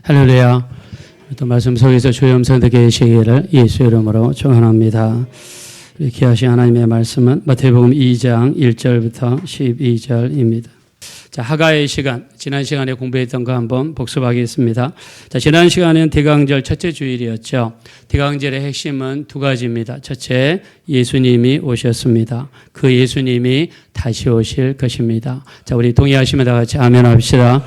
할렐루야. 또 말씀 속에서 주의 음성 듣게 계시기를 예수 이름으로 축원합니다. 귀하신 하나님의 말씀은 마태복음 2장 1절부터 12절입니다. 자, 하가의 시간, 지난 시간에 공부했던 거 한번 복습하겠습니다. 자, 지난 시간은 대강절 첫째 주일이었죠. 대강절의 핵심은 두 가지입니다. 첫째, 예수님이 오셨습니다. 그 예수님이 다시 오실 것입니다. 자, 우리 동의하시면 다 같이 아멘 합시다.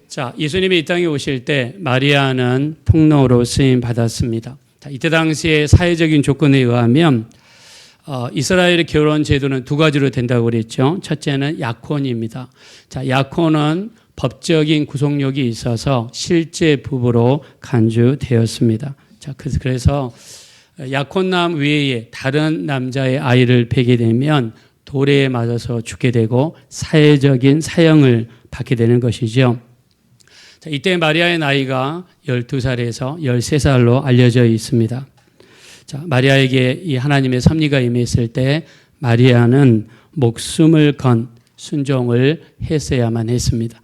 자, 예수님이 이 땅에 오실 때 마리아는 통로로 쓰임 받았습니다. 자, 이때 당시의 사회적인 조건에 의하면 이스라엘의 결혼 제도는 두 가지로 된다고 그랬죠. 첫째는 약혼입니다. 자, 약혼은 법적인 구속력이 있어서 실제 부부로 간주되었습니다. 자, 그래서 약혼남 외에 다른 남자의 아이를 베게 되면 도래에 맞아서 죽게 되고 사회적인 사형을 받게 되는 것이죠. 자, 이때 마리아의 나이가 12살에서 13살로 알려져 있습니다. 자, 마리아에게 이 하나님의 섭리가 임했을 때 마리아는 목숨을 건 순종을 했어야만 했습니다.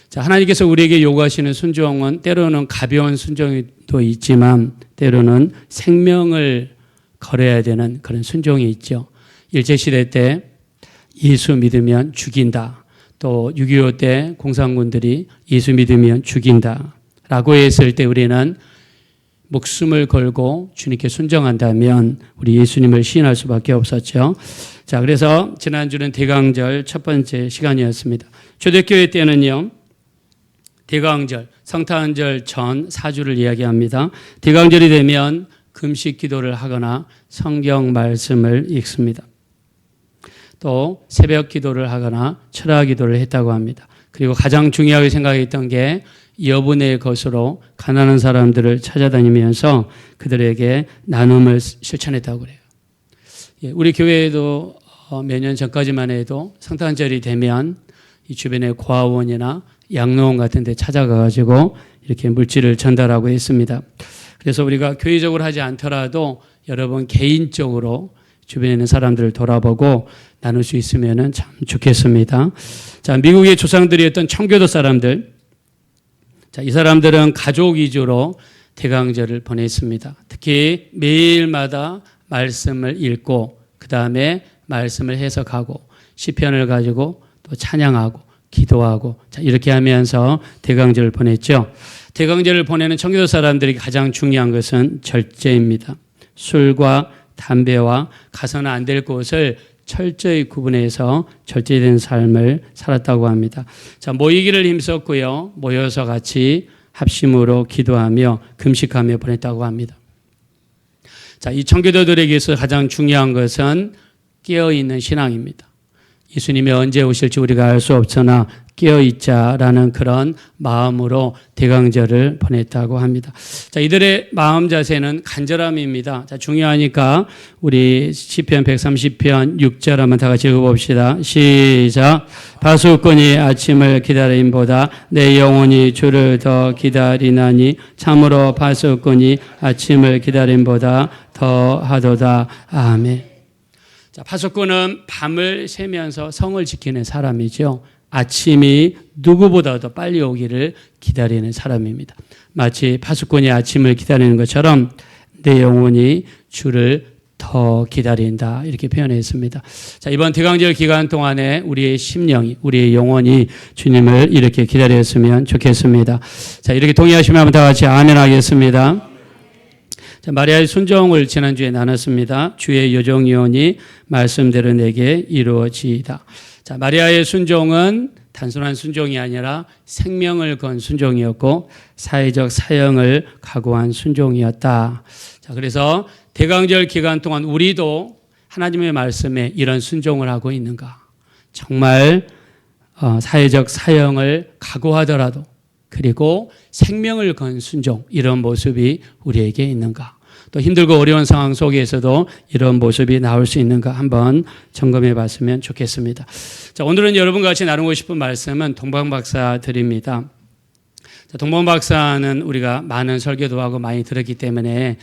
자, 하나님께서 우리에게 요구하시는 순종은 때로는 가벼운 순종도 있지만 때로는 생명을 걸어야 되는 그런 순종이 있죠. 일제시대 때 예수 믿으면 죽인다. 또 6.25 때 공산군들이 예수 믿으면 죽인다라고 했을 때 우리는 목숨을 걸고 주님께 순종한다면 우리 예수님을 시인할 수밖에 없었죠. 자, 그래서 지난주는 대강절 첫 번째 시간이었습니다. 초대교회 때는요, 대강절, 성탄절 전 4주를 이야기합니다. 대강절이 되면 금식 기도를 하거나 성경 말씀을 읽습니다. 또 새벽 기도를 하거나 철학 기도를 했다고 합니다. 그리고 가장 중요하게 생각했던 게 여분의 것으로 가난한 사람들을 찾아다니면서 그들에게 나눔을 실천했다고 그래요. 우리 교회에도 몇 년 전까지만 해도 성탄절이 되면 이 주변의 고아원이나 양로원 같은 데 찾아가가지고 이렇게 물질을 전달하고 했습니다. 그래서 우리가 교회적으로 하지 않더라도 여러분 개인적으로 주변에 있는 사람들을 돌아보고 나눌 수 있으면 참 좋겠습니다. 자, 미국의 조상들이었던 청교도 사람들, 자, 이 사람들은 가족 위주로 대강절을 보냈습니다. 특히 매일마다 말씀을 읽고 그 다음에 말씀을 해석하고 시편을 가지고 또 찬양하고 기도하고 자, 이렇게 하면서 대강절을 보냈죠. 대강절을 보내는 청교도 사람들이 가장 중요한 것은 절제입니다. 술과 담배와 가서는 안 될 곳을 철저히 구분해서 절제된 삶을 살았다고 합니다. 자, 모이기를 힘썼고요. 모여서 같이 합심으로 기도하며 금식하며 보냈다고 합니다. 자, 이 청교도들에게서 가장 중요한 것은 깨어있는 신앙입니다. 예수님이 언제 오실지 우리가 알 수 없으나 깨어있자라는 그런 마음으로 대강절을 보냈다고 합니다. 자, 이들의 마음 자세는 간절함입니다. 자, 중요하니까 우리 시편 130편 6절 한번 다 같이 읽어봅시다. 시작. 파수꾼이 아침을 기다림보다 내 영혼이 주를 더 기다리나니 참으로 파수꾼이 아침을 기다림보다 더 하도다. 아멘. 자, 파수꾼은 밤을 새면서 성을 지키는 사람이죠. 아침이 누구보다도 빨리 오기를 기다리는 사람입니다. 마치 파수꾼이 아침을 기다리는 것처럼 내 영혼이 주를 더 기다린다 이렇게 표현했습니다. 자, 이번 대강절 기간 동안에 우리의 심령이 우리의 영혼이 주님을 이렇게 기다렸으면 좋겠습니다. 자, 이렇게 동의하시면 한번 다 같이 아멘 하겠습니다. 자, 마리아의 순종을 지난주에 나눴습니다. 주의 요정이오니 말씀대로 내게 이루어지이다. 자, 마리아의 순종은 단순한 순종이 아니라 생명을 건 순종이었고 사회적 사형을 각오한 순종이었다. 자, 그래서 대강절 기간 동안 우리도 하나님의 말씀에 이런 순종을 하고 있는가? 정말 사회적 사형을 각오하더라도 그리고 생명을 건 순종 이런 모습이 우리에게 있는가? 또 힘들고 어려운 상황 속에서도 이런 모습이 나올 수 있는가 한번 점검해 봤으면 좋겠습니다. 자, 오늘은 여러분과 같이 나누고 싶은 말씀은 동방박사들입니다. 자, 동방박사는 우리가 많은 설교도 하고 많이 들었기 때문에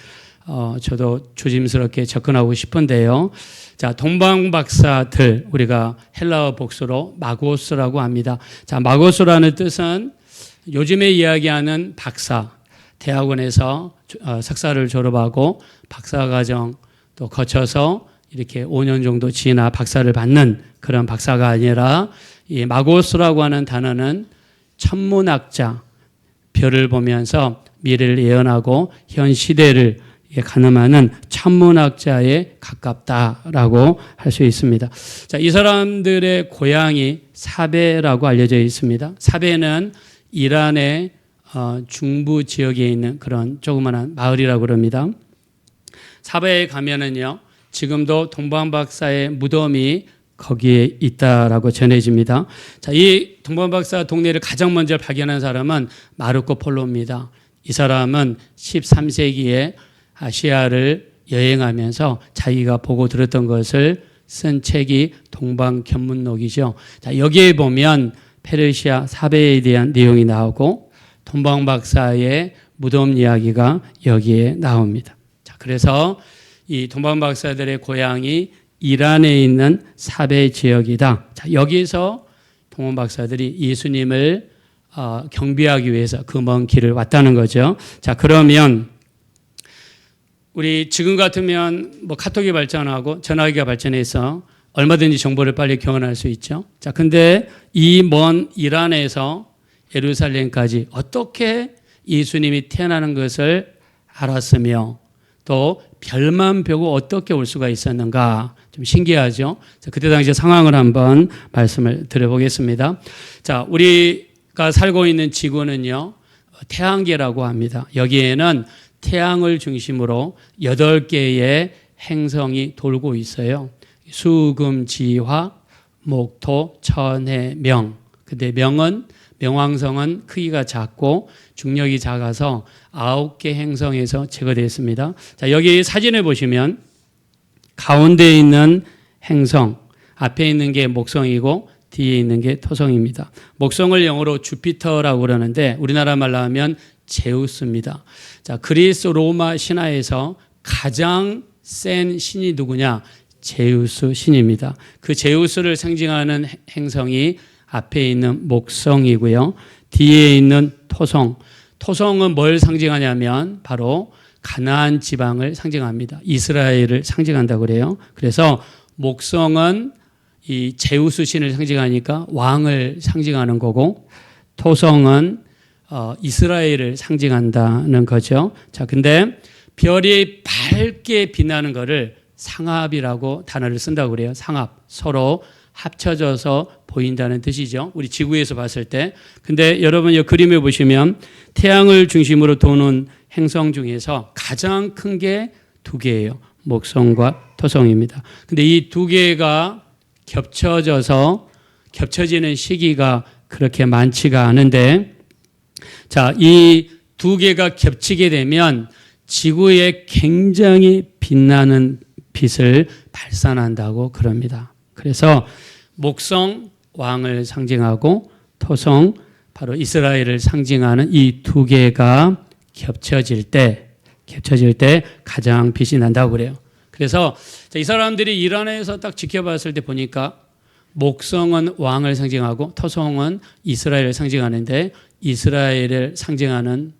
저도 조심스럽게 접근하고 싶은데요. 자, 동방박사들 우리가 헬라어 복수로 마고스라고 합니다. 자, 마고스라는 뜻은 요즘에 이야기하는 박사, 대학원에서 석사를 졸업하고 박사과정 또 거쳐서 이렇게 5년 정도 지나 박사를 받는 그런 박사가 아니라 이 마고스라고 하는 단어는 천문학자, 별을 보면서 미래를 예언하고 현 시대를 가늠하는 천문학자에 가깝다라고 할 수 있습니다. 자, 이 사람들의 고향이 사베라고 알려져 있습니다. 사베는 이란의 중부 지역에 있는 그런 조그마한 마을이라고 그럽니다. 사베에 가면은요, 지금도 동방박사의 무덤이 거기에 있다라고 전해집니다. 자, 이 동방박사 동네를 가장 먼저 발견한 사람은 마르코 폴로입니다. 이 사람은 13세기에 아시아를 여행하면서 자기가 보고 들었던 것을 쓴 책이 동방견문록이죠. 자, 여기에 보면 페르시아 사베에 대한 내용이 나오고 동방박사의 무덤 이야기가 여기에 나옵니다. 자, 그래서 이 동방박사들의 고향이 이란에 있는 사베 지역이다. 자, 여기서 동방박사들이 예수님을 경배하기 위해서 그 먼 길을 왔다는 거죠. 자, 그러면 우리 지금 같으면 뭐 카톡이 발전하고 전화기가 발전해서 얼마든지 정보를 빨리 교환할 수 있죠. 자, 근데 이 먼 이란에서 예루살렘까지 어떻게 예수님이 태어나는 것을 알았으며 또 별만 보고 어떻게 올 수가 있었는가 좀 신기하죠. 자, 그때 당시 상황을 한번 말씀을 드려보겠습니다. 자, 우리가 살고 있는 지구는요, 태양계라고 합니다. 여기에는 태양을 중심으로 8개의 행성이 돌고 있어요. 수금, 지화, 목토, 천해, 명. 근데 명왕성은 크기가 작고 중력이 작아서 9개 행성에서 제거되어 있습니다. 자, 여기 사진을 보시면 가운데 있는 행성, 앞에 있는 게 목성이고 뒤에 있는 게 토성입니다. 목성을 영어로 주피터라고 그러는데 우리나라 말로 하면 제우스입니다. 자, 그리스 로마 신화에서 가장 센 신이 누구냐? 제우스 신입니다. 그 제우스를 상징하는 행성이 앞에 있는 목성이고요. 뒤에 있는 토성. 토성은 뭘 상징하냐면 바로 가나안 지방을 상징합니다. 이스라엘을 상징한다고 그래요. 그래서 목성은 이 제우스 신을 상징하니까 왕을 상징하는 거고 토성은 이스라엘을 상징한다는 거죠. 자, 근데 별이 밝게 빛나는 거를 상합이라고 단어를 쓴다고 그래요. 상합. 서로 합쳐져서 보인다는 뜻이죠. 우리 지구에서 봤을 때. 근데 여러분 이 그림을 보시면 태양을 중심으로 도는 행성 중에서 가장 큰 게 2개예요. 목성과 토성입니다. 근데 이 2개가 겹쳐지는 시기가 그렇게 많지가 않은데, 자, 이 2개가 겹치게 되면 지구에 굉장히 빛나는 빛을 발산한다고 그럽니다. 그래서 목성 왕을 상징하고 토성 바로 이스라엘을 상징하는 이 2개가 겹쳐질 때 가장 빛이 난다고 그래요. 그래서 이 사람들이 이란에서 딱 지켜봤을 때 보니까 목성은 왕을 상징하고 토성은 이스라엘을 상징하는데 이스라엘을 상징하는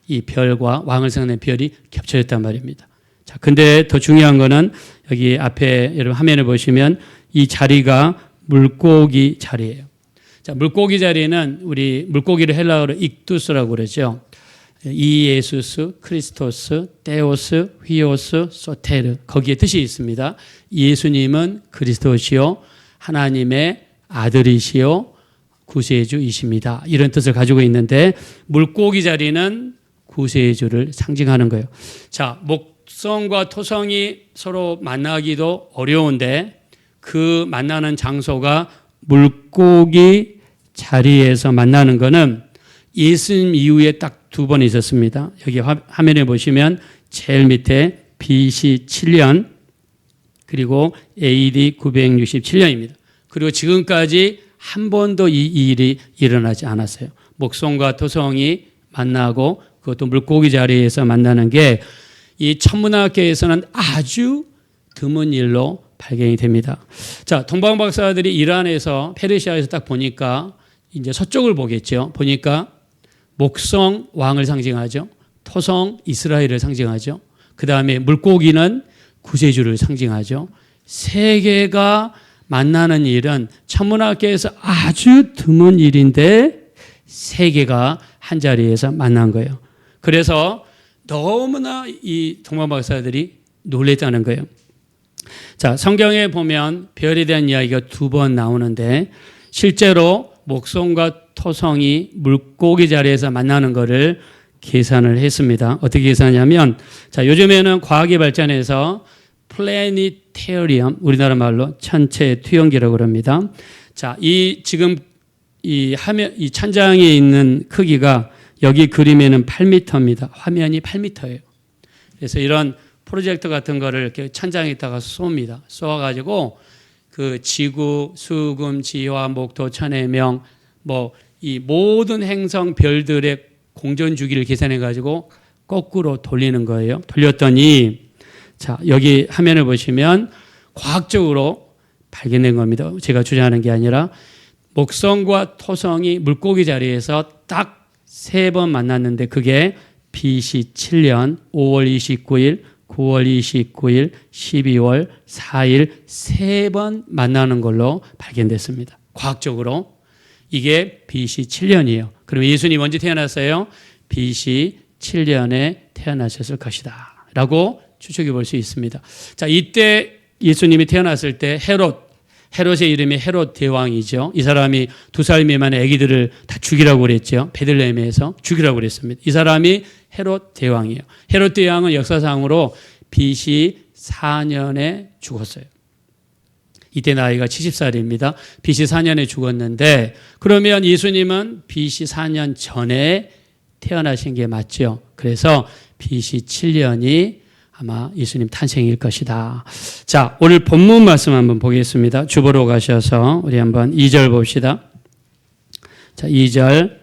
이 별과 왕을 상징하는 별이 겹쳐졌단 말입니다. 자, 근데 더 중요한 거는 여기 앞에 여러분 화면을 보시면 이 자리가 물고기 자리예요. 자, 물고기 자리는 우리 물고기를 헬라어로 익두스라고 그러죠. 이예수스, 크리스토스, 테오스, 휘오스, 소테르 거기에 뜻이 있습니다. 예수님은 그리스도시요 하나님의 아들이시요 구세주이십니다. 이런 뜻을 가지고 있는데 물고기 자리는 구세주를 상징하는 거예요. 자, 목성과 토성이 서로 만나기도 어려운데 그 만나는 장소가 물고기 자리에서 만나는 거는 예수님 이후에 딱 2번 있었습니다. 여기 화면에 보시면 제일 밑에 BC 7년 그리고 AD 967년입니다. 그리고 지금까지 한 번도 이 일이 일어나지 않았어요. 목성과 토성이 만나고 그것도 물고기 자리에서 만나는 게 이 천문학계에서는 아주 드문 일로 발견이 됩니다. 자, 동방박사들이 이란에서 페르시아에서 딱 보니까 이제 서쪽을 보겠죠. 보니까 목성 왕을 상징하죠. 토성 이스라엘을 상징하죠. 그 다음에 물고기는 구세주를 상징하죠. 세 개가 만나는 일은 천문학계에서 아주 드문 일인데 세 개가 한 자리에서 만난 거예요. 그래서 너무나 이 동방 박사들이 놀랬다는 거예요. 자, 성경에 보면 별에 대한 이야기가 2번 나오는데 실제로 목성과 토성이 물고기 자리에서 만나는 것을 계산을 했습니다. 어떻게 계산하냐면, 자, 요즘에는 과학이 발전해서 플래니테리엄, 우리나라 말로 천체 투영기라고 합니다. 자, 지금 이 천장에 있는 크기가 여기 그림에는 8m입니다. 화면이 8m예요. 그래서 이런 프로젝터 같은 거를 이렇게 천장에다가 쏩니다. 쏘아가지고 그 지구, 수금, 지화, 목토, 천해명, 이 모든 행성 별들의 공전 주기를 계산해 가지고 거꾸로 돌리는 거예요. 돌렸더니 자, 여기 화면을 보시면 과학적으로 발견된 겁니다. 제가 주장하는 게 아니라 목성과 토성이 물고기 자리에서 딱 3번 만났는데 그게 BC 7년 5월 29일, 9월 29일, 12월 4일 3번 만나는 걸로 발견됐습니다. 과학적으로 이게 BC 7년이에요. 그럼 예수님이 언제 태어났어요? BC 7년에 태어나셨을 것이다 라고 추측해 볼 수 있습니다. 자, 이때 예수님이 태어났을 때 헤롯의 이름이 헤롯 대왕이죠. 이 사람이 2살 미만의 아기들을 다 죽이라고 그랬죠. 베들레헴에서 죽이라고 그랬습니다. 이 사람이 헤롯 대왕이에요. 헤롯 대왕은 역사상으로 BC 4년에 죽었어요. 이때 나이가 70살입니다. BC 4년에 죽었는데 그러면 예수님은 BC 4년 전에 태어나신 게 맞죠. 그래서 BC 7년이 아마 예수님 탄생일 것이다. 자, 오늘 본문 말씀 한번 보겠습니다. 주보로 가셔서 우리 한번 2절 봅시다. 자, 2절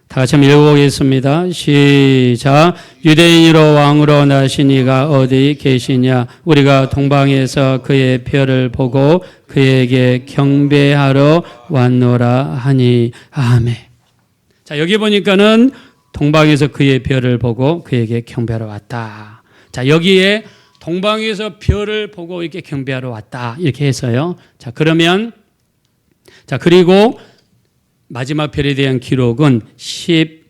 다 같이 한번 읽어보겠습니다. 시작. 유대인으로 왕으로 나신 이가 어디 계시냐? 우리가 동방에서 그의 별을 보고 그에게 경배하러 왔노라 하니. 아멘. 자, 여기 보니까는 동방에서 그의 별을 보고 그에게 경배하러 왔다. 자, 여기에 동방에서 별을 보고 이렇게 경배하러 왔다. 이렇게 해서요. 자, 그러면, 자, 그리고 마지막 별에 대한 기록은 우리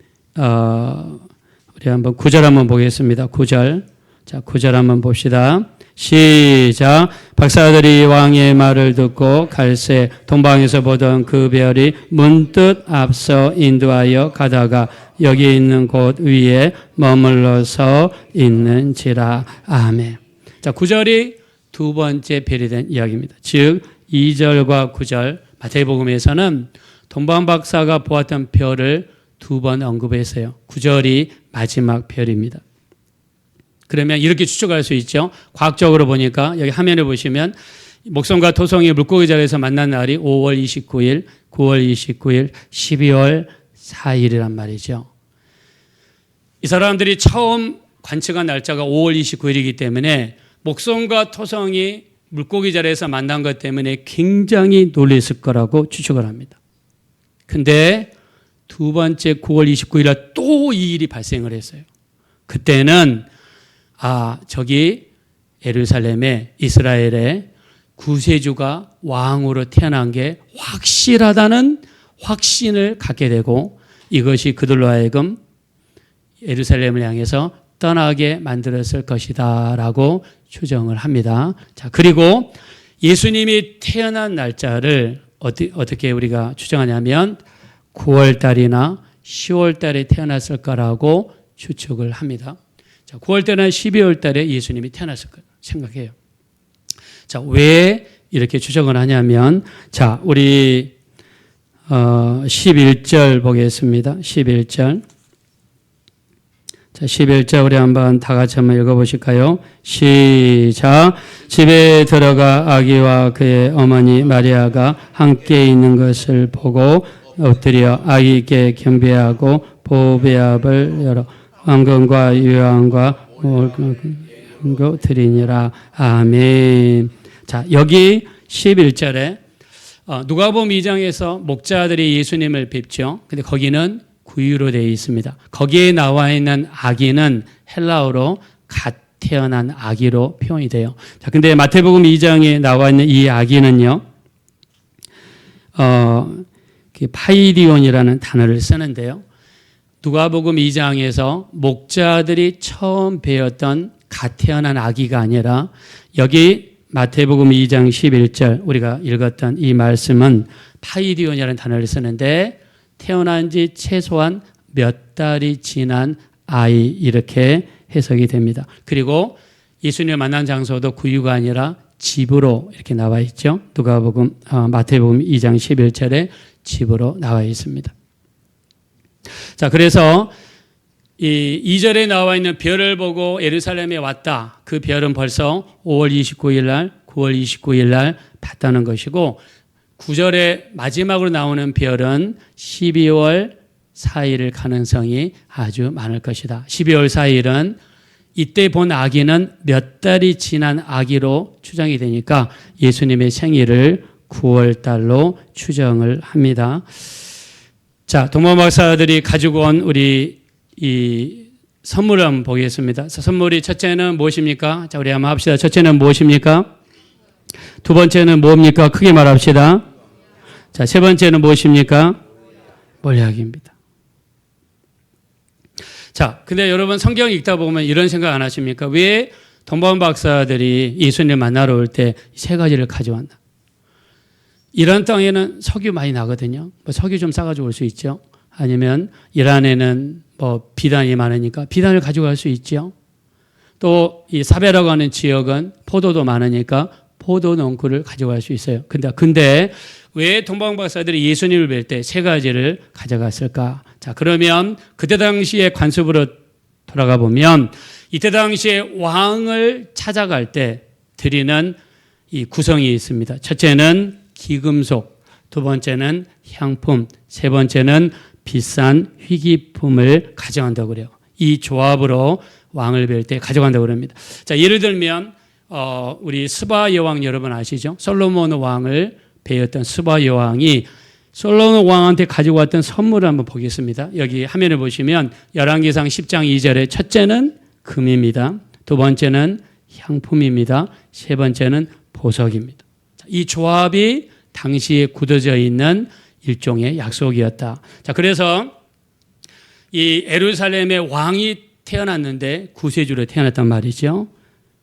한번 9절 한번 보겠습니다. 9절. 자, 9절 한번 봅시다. 시작. 박사들이 왕의 말을 듣고 갈새 동방에서 보던 그 별이 문득 앞서 인도하여 가다가 여기 있는 곳 위에 머물러서 있는지라. 아멘. 자, 9절이 두 번째 별에 대한 이야기입니다. 즉 2절과 9절 마태복음에서는 동방 박사가 보았던 별을 2번 언급했어요. 9절이 마지막 별입니다. 그러면 이렇게 추측할 수 있죠. 과학적으로 보니까 여기 화면에 보시면 목성과 토성이 물고기 자리에서 만난 날이 5월 29일, 9월 29일, 12월 4일이란 말이죠. 이 사람들이 처음 관측한 날짜가 5월 29일이기 때문에 목성과 토성이 물고기 자리에서 만난 것 때문에 굉장히 놀랐을 거라고 추측을 합니다. 근데 두 번째 9월 29일 날 또 이 일이 발생을 했어요. 그때는 저기 예루살렘에 이스라엘의 구세주가 왕으로 태어난 게 확실하다는 확신을 갖게 되고 이것이 그들로 하여금 예루살렘을 향해서 떠나게 만들었을 것이다 라고 추정을 합니다. 자, 그리고 예수님이 태어난 날짜를 어떻게 우리가 추정하냐면 9월 달이나 10월 달에 태어났을 거라고 추측을 합니다. 자, 9월 달이나 12월 달에 예수님이 태어났을 거 생각해요. 자, 왜 이렇게 추정을 하냐면, 자, 우리 11절 보겠습니다. 11절. 자, 11절 우리 한번 다 같이 한번 읽어보실까요? 시작. 집에 들어가 아기와 그의 어머니 마리아가 함께 있는 것을 보고 엎드려 아기께 경배하고 보배압을 열어 왕건과 유황과 물고 드리니라. 아멘. 자, 여기 11절에 누가복음 2장에서 목자들이 예수님을 뵙죠. 근데 거기는 구유로 되어 있습니다. 거기에 나와 있는 아기는 헬라어로 갓 태어난 아기로 표현이 돼요. 자, 근데 마태복음 2장에 나와 있는 이 아기는요, 파이디온이라는 단어를 쓰는데요. 누가복음 2장에서 목자들이 처음 배웠던 갓 태어난 아기가 아니라 여기 마태복음 2장 11절 우리가 읽었던 이 말씀은 파이디온이라는 단어를 쓰는데 태어난 지 최소한 몇 달이 지난 아이 이렇게 해석이 됩니다. 그리고 예수님을 만난 장소도 구유가 아니라 집으로 이렇게 나와 있죠. 마태복음 2장 11절에 집으로 나와 있습니다. 자, 그래서 이 2절에 나와 있는 별을 보고 예루살렘에 왔다. 그 별은 벌써 5월 29일 날, 9월 29일 날 봤다는 것이고 9절에 마지막으로 나오는 별은 12월 4일일 가능성이 아주 많을 것이다. 12월 4일은 이때 본 아기는 몇 달이 지난 아기로 추정이 되니까 예수님의 생일을 9월 달로 추정을 합니다. 자, 동방 박사들이 가지고 온 우리 이 선물을 한번 보겠습니다. 선물이 첫째는 무엇입니까? 자, 우리 한번 합시다. 첫째는 무엇입니까? 두 번째는 뭡니까? 크게 말합시다. 자, 세 번째는 무엇입니까? 몰약입니다. 자, 근데 여러분 성경 읽다 보면 이런 생각 안 하십니까? 왜 동방 박사들이 예수님을 만나러 올 때 세 가지를 가져왔나? 이란 땅에는 석유 많이 나거든요. 뭐 석유 좀 싸가지고 올 수 있죠. 아니면 이란에는 뭐 비단이 많으니까 비단을 가져갈 수 있죠. 또 이 사베라고 하는 지역은 포도도 많으니까 포도 농구를 가져갈 수 있어요. 근데 왜 동방 박사들이 예수님을 뵐 때 세 가지를 가져갔을까? 자, 그러면 그때 당시의 관습으로 돌아가 보면 이때 당시에 왕을 찾아갈 때 드리는 이 구성이 있습니다. 첫째는 기금속, 두 번째는 향품, 세 번째는 비싼 희귀품을 가져간다고 그래요. 이 조합으로 왕을 뵐 때 가져간다고 그럽니다. 자, 예를 들면 우리 스바 여왕 여러분 아시죠? 솔로몬 왕을 배웠던 스바 여왕이 솔로몬 왕한테 가지고 왔던 선물을 한번 보겠습니다. 여기 화면을 보시면 열왕기상 10장 2절에 첫째는 금입니다. 두 번째는 향품입니다. 세 번째는 보석입니다. 이 조합이 당시에 굳어져 있는 일종의 약속이었다. 자, 그래서 이 예루살렘의 왕이 태어났는데 구세주로 태어났단 말이죠.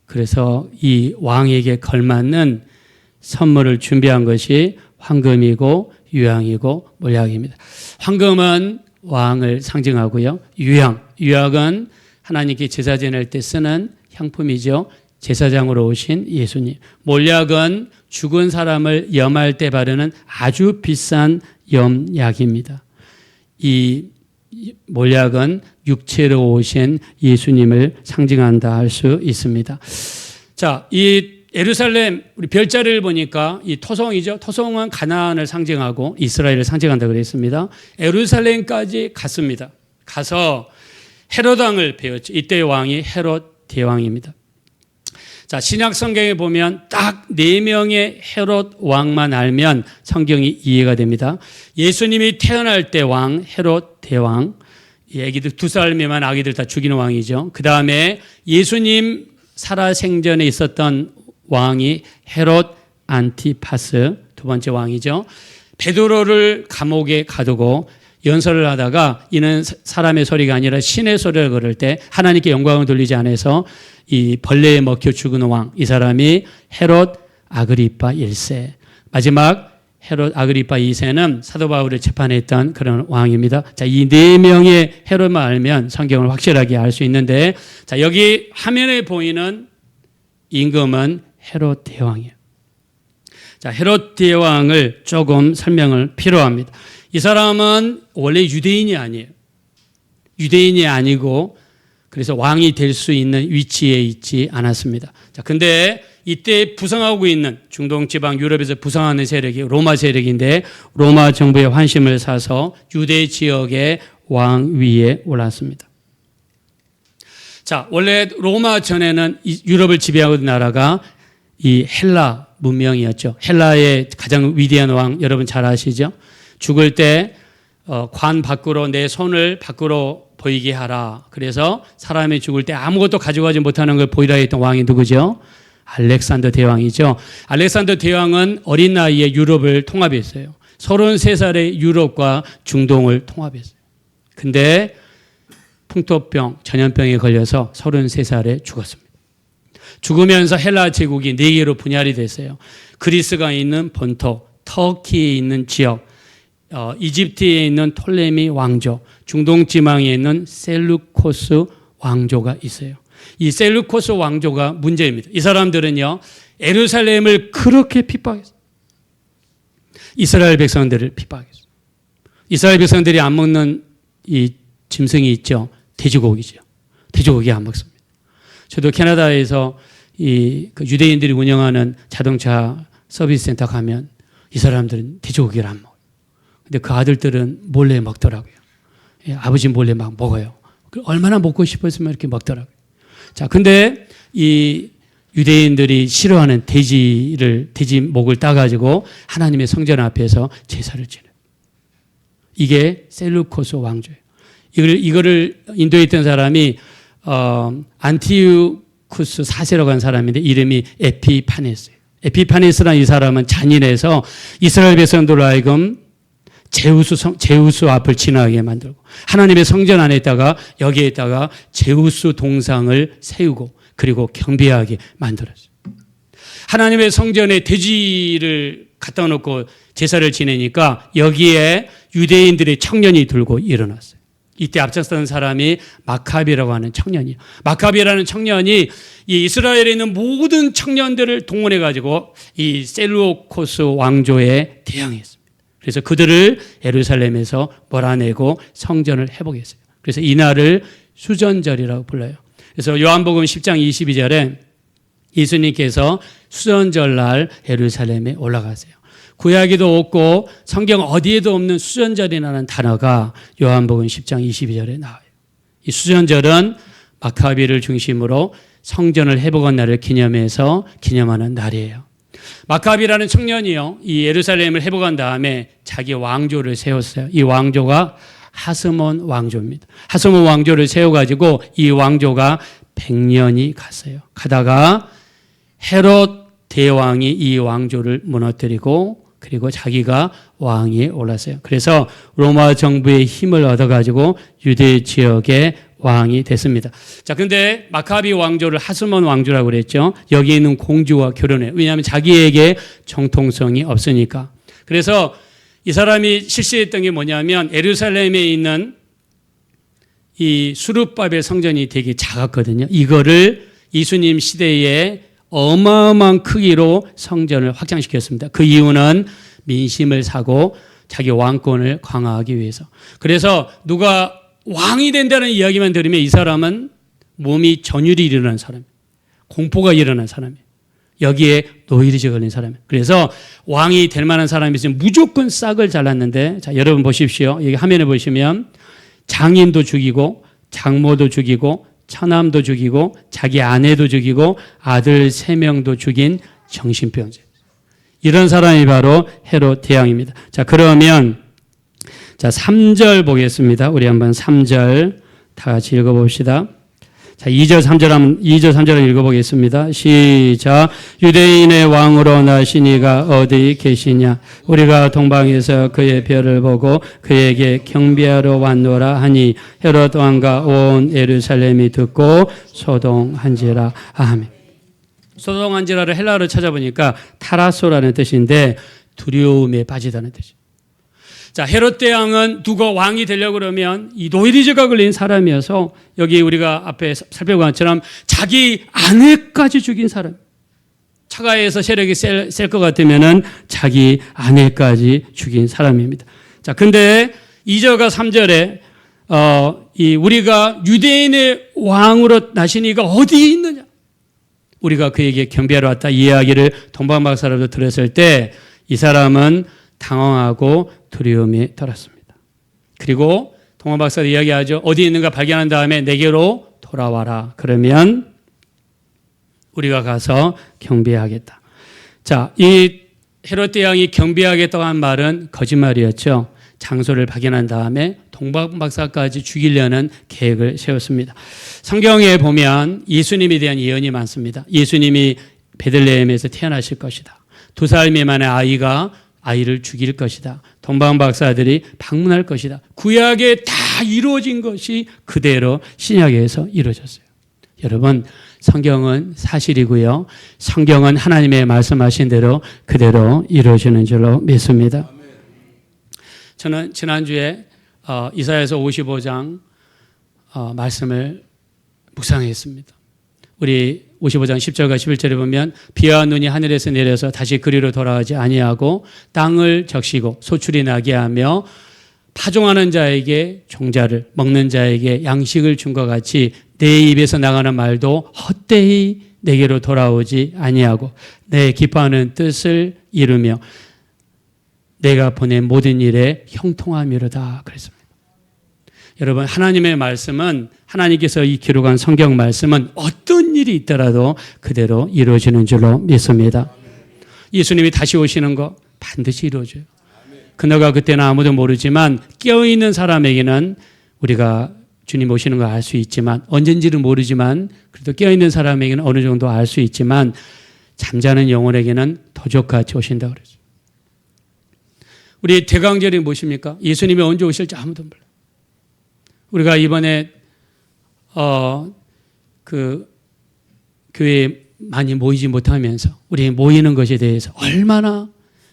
그래서 이 왕에게 걸맞는 선물을 준비한 것이 황금이고 유향이고 몰약입니다. 황금은 왕을 상징하고요. 유향은 하나님께 제사 지낼 때 쓰는 향품이죠. 제사장으로 오신 예수님. 몰약은 죽은 사람을 염할 때 바르는 아주 비싼 염약입니다. 이 몰약은 육체로 오신 예수님을 상징한다 할 수 있습니다. 자, 이 예루살렘 우리 별자리를 보니까 이 토성이죠. 토성은 가나안을 상징하고 이스라엘을 상징한다고 그랬습니다. 예루살렘까지 갔습니다. 가서 헤롯 왕을 배웠죠. 이때의 왕이 헤롯 대왕입니다. 자, 신약 성경에 보면 딱 4명의 헤롯 왕만 알면 성경이 이해가 됩니다. 예수님이 태어날 때 왕 헤롯 대왕, 이 아기들 2살 미만 아기들 다 죽이는 왕이죠. 그 다음에 예수님 살아생전에 있었던 왕이 헤롯 안티파스, 두 번째 왕이죠. 베드로를 감옥에 가두고 연설을 하다가 이는 사람의 소리가 아니라 신의 소리를 걸을 때 하나님께 영광을 돌리지 않아서 이 벌레에 먹혀 죽은 왕, 이 사람이 헤롯 아그리파 1세. 마지막 헤롯 아그리파 2세는 사도 바울을 재판했던 그런 왕입니다. 자, 이 4명의 헤롯만 알면 성경을 확실하게 알 수 있는데, 자, 여기 화면에 보이는 임금은 헤롯 대왕이에요. 자, 헤롯 대왕을 조금 설명을 필요합니다. 이 사람은 원래 유대인이 아니에요. 유대인이 아니고 그래서 왕이 될 수 있는 위치에 있지 않았습니다. 자, 근데 이때 부상하고 있는 중동 지방 유럽에서 부상하는 세력이 로마 세력인데 로마 정부의 환심을 사서 유대 지역의 왕위에 올랐습니다. 자, 원래 로마 전에는 유럽을 지배하고 있는 나라가 이 헬라 문명이었죠. 헬라의 가장 위대한 왕 여러분 잘 아시죠? 죽을 때 관 밖으로 내 손을 밖으로 보이게 하라. 그래서 사람이 죽을 때 아무것도 가져가지 못하는 걸 보이라 했던 왕이 누구죠? 알렉산더 대왕이죠. 알렉산더 대왕은 어린 나이에 유럽을 통합했어요. 33살에 유럽과 중동을 통합했어요. 근데 풍토병, 전염병에 걸려서 33살에 죽었습니다. 죽으면서 헬라 제국이 4개로 분열이 됐어요. 그리스가 있는 본토, 터키에 있는 지역, 이집트에 있는 톨레미 왕조, 중동 지방에 있는 셀루코스 왕조가 있어요. 이 셀루코스 왕조가 문제입니다. 이 사람들은요, 예루살렘을 그렇게 핍박했어요. 이스라엘 백성들을 핍박했어요. 이스라엘 백성들이 안 먹는 이 짐승이 있죠. 돼지고기죠. 돼지고기 안 먹습니다. 저도 캐나다에서 그 유대인들이 운영하는 자동차 서비스 센터 가면 이 사람들은 돼지고기를 안 먹어요. 근데 그 아들들은 몰래 먹더라고요. 예, 아버지 몰래 막 먹어요. 얼마나 먹고 싶었으면 이렇게 먹더라고요. 자, 근데 이 유대인들이 싫어하는 돼지 목을 따가지고 하나님의 성전 앞에서 제사를 지내요. 이게 셀루코스 왕조예요. 이거를 인도에 있던 사람이 안티우쿠스 4세라고 하는 사람인데 이름이 에피파네스예요. 에피파네스라는 이 사람은 잔인해서 이스라엘 백성들로 하여금 제우스 앞을 지나게 만들고 하나님의 성전 안에다가 여기에다가 제우스 동상을 세우고 그리고 경배하게 만들었어요. 하나님의 성전에 돼지를 갖다 놓고 제사를 지내니까 여기에 유대인들의 청년이 들고 일어났어요. 이때 앞장서던 사람이 마카비라고 하는 청년이에요. 마카비라는 청년이 이 이스라엘에 있는 모든 청년들을 동원해 가지고 이 셀루코스 왕조에 대항했습니다. 그래서 그들을 예루살렘에서 몰아내고 성전을 회복했어요. 그래서 이날을 수전절이라고 불러요. 그래서 요한복음 10장 22절에 예수님께서 수전절날 예루살렘에 올라가세요. 구약에도 없고 성경 어디에도 없는 수전절이라는 단어가 요한복음 10장 22절에 나와요. 이 수전절은 마카비를 중심으로 성전을 회복한 날을 기념하는 날이에요. 마카비라는 청년이요, 이 예루살렘을 회복한 다음에 자기 왕조를 세웠어요. 이 왕조가 하스몬 왕조입니다. 하스몬 왕조를 세워가지고 이 왕조가 100년이 갔어요. 가다가 헤롯 대왕이 이 왕조를 무너뜨리고 그리고 자기가 왕위에 올랐어요. 그래서 로마 정부의 힘을 얻어가지고 유대 지역의 왕이 됐습니다. 자, 근데 마카비 왕조를 하스몬 왕조라고 그랬죠. 여기 있는 공주와 결혼해요. 왜냐하면 자기에게 정통성이 없으니까. 그래서 이 사람이 실시했던 게 뭐냐면 예루살렘에 있는 이 수르바벨 성전이 되게 작았거든요. 이거를 예수님 시대에 어마어마한 크기로 성전을 확장시켰습니다. 그 이유는 민심을 사고 자기 왕권을 강화하기 위해서. 그래서 누가 왕이 된다는 이야기만 들으면 이 사람은 몸이 전율이 일어나는 사람이에요. 공포가 일어나는 사람이에요. 여기에 노이리제 걸린 사람이에요. 그래서 왕이 될 만한 사람이 있으면 무조건 싹을 잘랐는데, 자, 여러분 보십시오. 여기 화면에 보시면 장인도 죽이고 장모도 죽이고 처남도 죽이고 자기 아내도 죽이고 아들 3명도 죽인 정신병자. 이런 사람이 바로 헤롯 대왕입니다. 자, 그러면 자, 3절 보겠습니다. 우리 한번 3절 다 같이 읽어봅시다. 자, 2절 3절 읽어보겠습니다. 시작. 유대인의 왕으로 나신 이가 어디 계시냐? 우리가 동방에서 그의 별을 보고 그에게 경배하러 왔노라 하니 헤롯 왕과 온 예루살렘이 듣고 소동한지라. 아멘. 소동한지라를 헬라어로 찾아보니까 타라소라는 뜻인데 두려움에 빠지다는 뜻이에요. 자, 헤롯 대왕은 누가 왕이 되려고 그러면 이 노이리제가 걸린 사람이어서 여기 우리가 앞에 살펴본 것처럼 자기 아내까지 죽인 사람. 차가에서 세력이 셀 것 같으면은 자기 아내까지 죽인 사람입니다. 자, 근데 2절과 3절에 우리가 유대인의 왕으로 나신 이가 어디에 있느냐? 우리가 그에게 경배하러 왔다. 이 이야기를 동방박사라도 들었을 때 이 사람은 당황하고 두려움에 떨었습니다. 그리고 동방박사도 이야기하죠. 어디 있는가 발견한 다음에 내게로 돌아와라. 그러면 우리가 가서 경배하겠다. 자, 이 헤롯 대왕이 경배하겠다고 한 말은 거짓말이었죠. 장소를 발견한 다음에 동방 박사까지 죽이려는 계획을 세웠습니다. 성경에 보면 예수님에 대한 예언이 많습니다. 예수님이 베들레헴에서 태어나실 것이다. 2살 미만의 아이를 죽일 것이다. 동방 박사들이 방문할 것이다. 구약에 다 이루어진 것이 그대로 신약에서 이루어졌어요. 여러분, 성경은 사실이고요. 성경은 하나님의 말씀하신 대로 그대로 이루어지는 줄로 믿습니다. 저는 지난주에 이사야서 55장 말씀을 묵상했습니다. 우리 55장 10절과 11절에 보면 비와 눈이 하늘에서 내려서 다시 그리로 돌아오지 아니하고 땅을 적시고 소출이 나게 하며 파종하는 자에게 종자를 먹는 자에게 양식을 준 것 같이 내 입에서 나가는 말도 헛되이 내게로 돌아오지 아니하고 내 기뻐하는 뜻을 이루며 내가 보낸 모든 일에 형통함이로다 그랬습니다. 여러분, 하나님의 말씀은, 하나님께서 이 기록한 성경 말씀은 어떤 일이 있더라도 그대로 이루어지는 줄로 믿습니다. 예수님이 다시 오시는 거 반드시 이루어져요. 그너가 그때는 아무도 모르지만 깨어있는 사람에게는 우리가 주님 오시는 걸 알 수 있지만, 언젠지는 모르지만 그래도 깨어있는 사람에게는 어느 정도 알 수 있지만 잠자는 영혼에게는 도적같이 오신다고 그러죠. 우리 대강절이 무엇입니까? 예수님이 언제 오실지 아무도 몰라요. 우리가 이번에 교회에 많이 모이지 못하면서 우리 모이는 것에 대해서 얼마나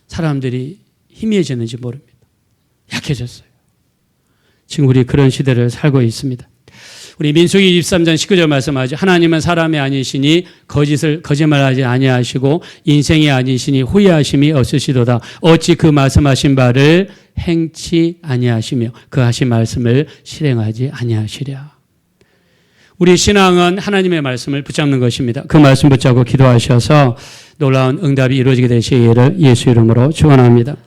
사람들이 희미해졌는지 모릅니다. 약해졌어요. 지금 우리 그런 시대를 살고 있습니다. 우리 민수기 23장 19절 말씀하죠. 하나님은 사람이 아니시니 거짓말하지 아니하시고 인생이 아니시니 후회하심이 없으시도다. 어찌 그 말씀하신 바를 행치 아니하시며 그 하신 말씀을 실행하지 아니하시랴. 우리 신앙은 하나님의 말씀을 붙잡는 것입니다. 그 말씀 붙잡고 기도하셔서 놀라운 응답이 이루어지게 되시기를 예수 이름으로 축원합니다.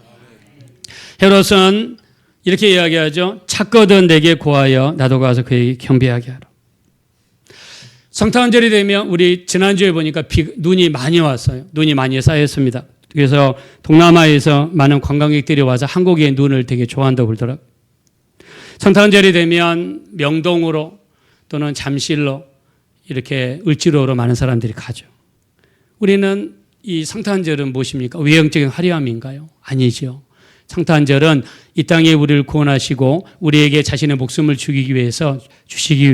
헤롯은 이렇게 이야기하죠. 찾거든 내게 고하여 나도 가서 그에게 경배하게 하라. 성탄절이 되면 우리 지난주에 보니까 눈이 많이 왔어요. 눈이 많이 쌓였습니다. 그래서 동남아에서 많은 관광객들이 와서 한국의 눈을 되게 좋아한다고 그러더라고요. 성탄절이 되면 명동으로 또는 잠실로 이렇게 을지로로 많은 사람들이 가죠. 우리는 이 성탄절은 무엇입니까? 외형적인 화려함인가요? 아니죠. 성탄절은 이 땅에 우리를 구원하시고 우리에게 자신의 목숨을 주시기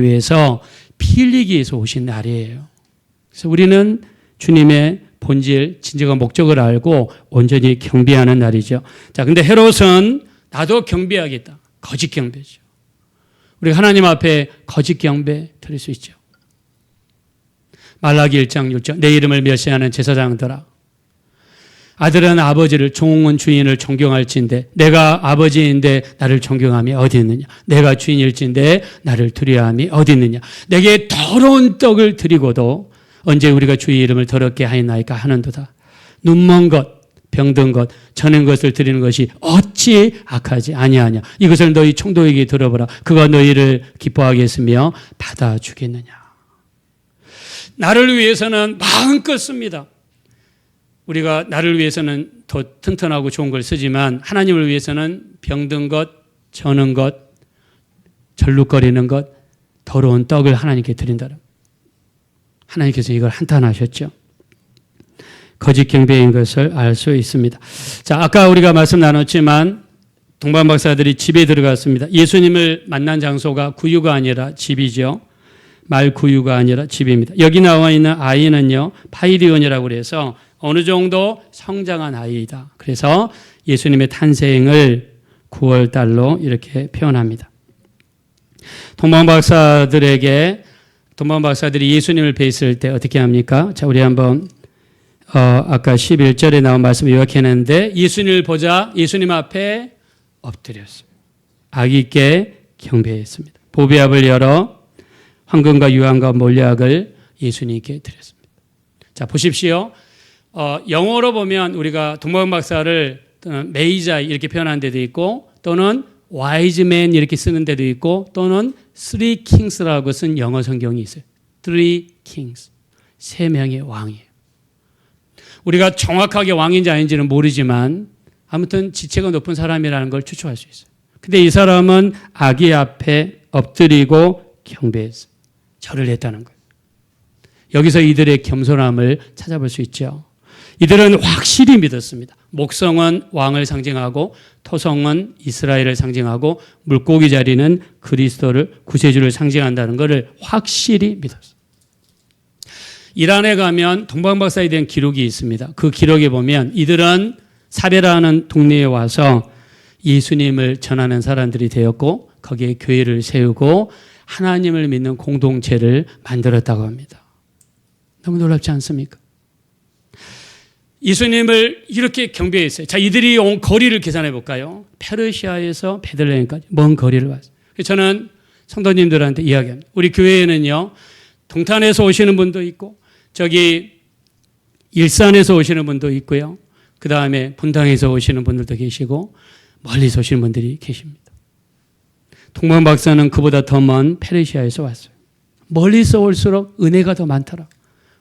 위해서 피 흘리기 위해서 오신 날이에요. 그래서 우리는 주님의 본질, 진정한 목적을 알고 온전히 경배하는 날이죠. 자, 근데 헤롯은 나도 경배하겠다. 거짓 경배죠. 우리 하나님 앞에 거짓 경배 드릴 수 있죠. 말라기 1장 6절 내 이름을 멸시하는 제사장들아 아들은 아버지를 종은 주인을 존경할진대 내가 아버지인데 나를 존경함이 어디 있느냐 내가 주인일진데 나를 두려워함이 어디 있느냐 내게 더러운 떡을 드리고도 언제 우리가 주의 이름을 더럽게 하였나이까 하는도다. 눈먼 것 병든 것 저는 것을 드리는 것이 어찌 악하지 아니하냐 이것을 너희 총독에게 들어보라 그가 너희를 기뻐하게 했으며 받아주겠느냐. 나를 위해서는 마음껏 씁니다. 우리가 나를 위해서는 더 튼튼하고 좋은 걸 쓰지만 하나님을 위해서는 병든 것, 저는 것, 절룩거리는 것, 더러운 떡을 하나님께 드린다. 하나님께서 이걸 한탄하셨죠. 거짓 경배인 것을 알 수 있습니다. 자, 아까 우리가 말씀 나눴지만 동방 박사들이 집에 들어갔습니다. 예수님을 만난 장소가 구유가 아니라 집이죠. 말 구유가 아니라 집입니다. 여기 나와 있는 아이는요, 파이리온이라고 그래서 어느 정도 성장한 아이이다. 그래서 예수님의 탄생을 9월 달로 이렇게 표현합니다. 동방 박사들이 예수님을 뵀을 때 어떻게 합니까? 자, 우리 한번 아까 11절에 나온 말씀 요약했는데 예수님을 보자 예수님 앞에 엎드렸어요. 아기께 경배했습니다. 보배압을 열어 황금과 유황과 몰약을 예수님께 드렸습니다. 자, 보십시오. 영어로 보면 우리가 동방 박사를 메이자이 이렇게 표현하는 데도 있고 또는 와이즈맨 이렇게 쓰는 데도 있고 또는 three kings라고 쓴 영어 성경이 있어요. three kings. 3명의 왕이에요. 우리가 정확하게 왕인지 아닌지는 모르지만 아무튼 지체가 높은 사람이라는 걸 추측할 수 있어요. 근데 이 사람은 아기 앞에 엎드리고 경배했어요. 절을 했다는 거예요. 여기서 이들의 겸손함을 찾아볼 수 있죠. 이들은 확실히 믿었습니다. 목성은 왕을 상징하고 토성은 이스라엘을 상징하고 물고기 자리는 그리스도를 구세주를 상징한다는 것을 확실히 믿었어요. 이란에 가면 동방박사에 대한 기록이 있습니다. 그 기록에 보면 이들은 사베라는 동네에 와서 예수님을 전하는 사람들이 되었고 거기에 교회를 세우고 하나님을 믿는 공동체를 만들었다고 합니다. 너무 놀랍지 않습니까? 예수님을 이렇게 경배했어요. 자, 이들이 온 거리를 계산해 볼까요? 페르시아에서 베들레헴까지 먼 거리를 왔어요. 저는 성도님들한테 이야기합니다. 우리 교회에는요, 동탄에서 오시는 분도 있고, 저기 일산에서 오시는 분도 있고요. 그 다음에 분당에서 오시는 분들도 계시고, 멀리서 오시는 분들이 계십니다. 동방 박사는 그보다 더 먼 페르시아에서 왔어요. 멀리서 올수록 은혜가 더 많더라.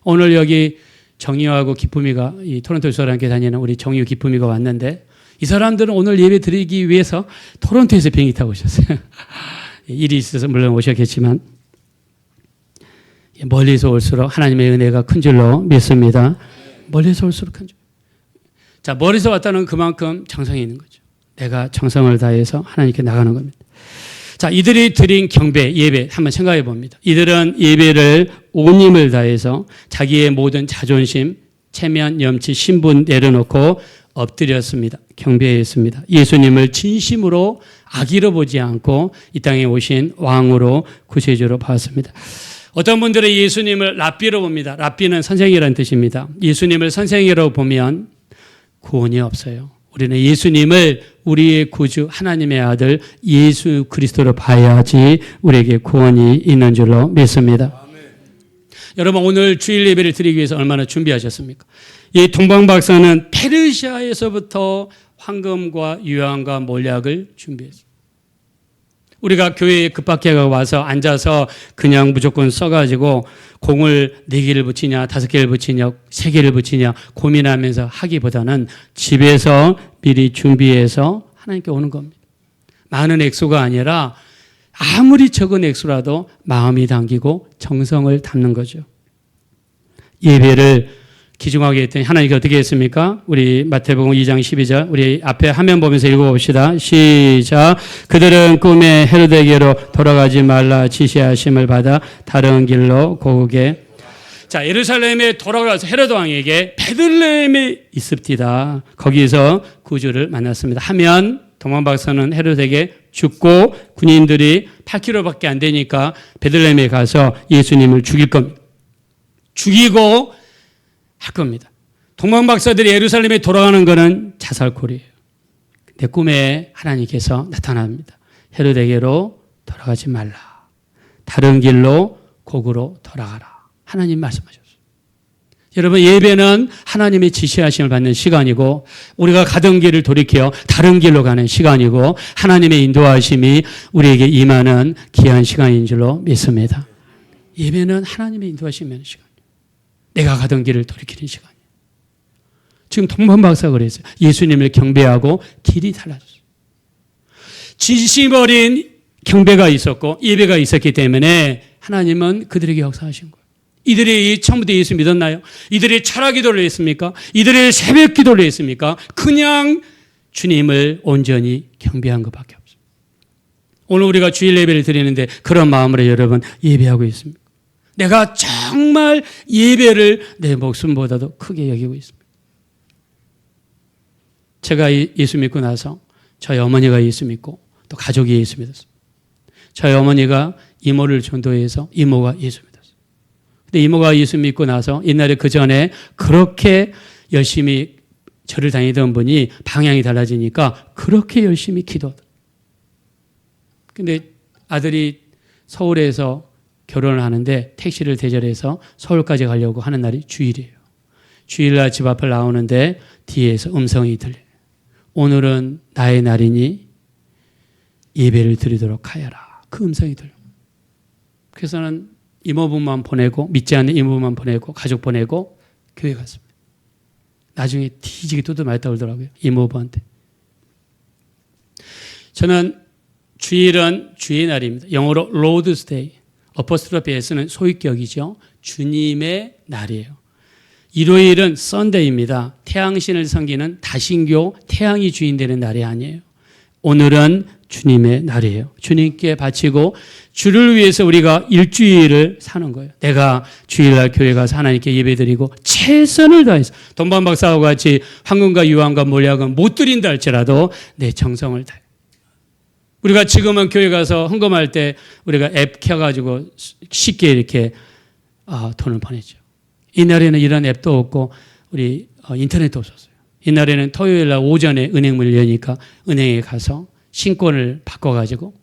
오늘 여기 정유하고 기쁨이가 이 토론토 유소랑교회 다니는 우리 정유 기쁨이가 왔는데 이 사람들은 오늘 예배 드리기 위해서 토론토에서 비행기 타고 오셨어요. 일이 있어서 물론 오셨겠지만 멀리서 올수록 하나님의 은혜가 큰 줄로 믿습니다. 멀리서 올수록 큰 줄. 자, 멀리서 왔다는 그만큼 정성이 있는 거죠. 내가 정성을 다해서 하나님께 나가는 겁니다. 자, 이들이 드린 경배, 예배 한번 생각해 봅니다. 이들은 예배를 온 힘을 다해서 자기의 모든 자존심, 체면, 염치, 신분 내려놓고 엎드렸습니다. 경배했습니다. 예수님을 진심으로 악의로 보지 않고 이 땅에 오신 왕으로 구세주로 봤습니다. 어떤 분들은 예수님을 랍비로 봅니다. 랍비는 선생이라는 뜻입니다. 예수님을 선생이라고 보면 구원이 없어요. 우리는 예수님을 우리의 구주 하나님의 아들 예수 그리스도로 봐야지 우리에게 구원이 있는 줄로 믿습니다. 아멘. 여러분 오늘 주일 예배를 드리기 위해서 얼마나 준비하셨습니까? 이 동방박사는 페르시아에서부터 황금과 유황과 몰약을 준비했어요. 우리가 교회에 급박해 와서 앉아서 그냥 무조건 써가지고 공을 4개를 붙이냐 5개를 붙이냐 3개를 붙이냐 고민하면서 하기보다는 집에서 미리 준비해서 하나님께 오는 겁니다. 많은 액수가 아니라 아무리 적은 액수라도 마음이 담기고 정성을 담는 거죠. 예배를 기중하게 했더니 하나님께 어떻게 했습니까? 우리 마태복음 2장 12절 우리 앞에 화면 보면서 읽어봅시다. 시작. 그들은 꿈에 헤로데에게로 돌아가지 말라 지시하심을 받아 다른 길로 고국에 자 예루살렘에 돌아가서 헤로드 왕에게 베들레헴에 있읍디다. 거기서 구주를 만났습니다. 하면 동방박사는 헤로데에게 죽고 군인들이 8km밖에 안 되니까 베들레헴에 가서 예수님을 죽일 겁니다. 죽이고 할 겁니다. 동방박사들이 예루살렘에 돌아가는 것은 자살골이에요. 내 꿈에 하나님께서 나타납니다. 헤로데에게로 돌아가지 말라. 다른 길로 곡으로 돌아가라. 하나님 말씀하셨어요. 여러분 예배는 하나님의 지시하심을 받는 시간이고 우리가 가던 길을 돌이켜 다른 길로 가는 시간이고 하나님의 인도하심이 우리에게 임하는 귀한 시간인 줄로 믿습니다. 예배는 하나님의 인도하심의 시간. 내가 가던 길을 돌이키는 시간이에요. 지금 동방박사가 그랬어요. 예수님을 경배하고 길이 달라졌어요. 진심 어린 경배가 있었고 예배가 있었기 때문에 하나님은 그들에게 역사하신 거예요. 이들이 처음부터 예수 믿었나요? 이들이 철학 기도를 했습니까? 이들이 새벽 기도를 했습니까? 그냥 주님을 온전히 경배한 것밖에 없어요. 오늘 우리가 주일 예배를 드리는데 그런 마음으로 여러분 예배하고 있습니다. 내가 정말 예배를 내 목숨보다도 크게 여기고 있습니다. 제가 예수 믿고 나서 저희 어머니가 예수 믿고 또 가족이 예수 믿었습니다. 저희 어머니가 이모를 전도해서 이모가 예수 믿었어요. 근데 이모가 예수 믿고 나서 옛날에 그 전에 그렇게 열심히 절을 다니던 분이 방향이 달라지니까 그렇게 열심히 기도하더라고요. 근데 아들이 서울에서 결혼을 하는데 택시를 대절해서 서울까지 가려고 하는 날이 주일이에요. 주일날 집 앞을 나오는데 뒤에서 음성이 들려요. 오늘은 나의 날이니 예배를 드리도록 하여라. 그 음성이 들려요. 그래서는 이모부만 보내고 믿지 않는 이모부만 보내고 가족 보내고 교회 갔습니다. 나중에 뒤지게 두들 맞다 그러더라고요. 이모부한테. 저는 주일은 주의 날입니다. 영어로 Lord's Day. 어포스트로피 S는 소유격이죠. 주님의 날이에요. 일요일은 Sunday입니다. 태양신을 섬기는 다신교 태양이 주인 되는 날이 아니에요. 오늘은 주님의 날이에요. 주님께 바치고 주를 위해서 우리가 일주일을 사는 거예요. 내가 주일날 교회 가서 하나님께 예배드리고 최선을 다해서 돈반 박사와 같이 황금과 유황과 몰약은 못 드린다 할지라도 내 정성을 다해. 우리가 지금은 교회 가서 헌금할 때 우리가 앱 켜가지고 쉽게 이렇게 돈을 보내죠. 이날에는 이런 앱도 없고 우리 인터넷도 없었어요. 이날에는 토요일 날 오전에 은행문을 여니까 은행에 가서 신권을 바꿔가지고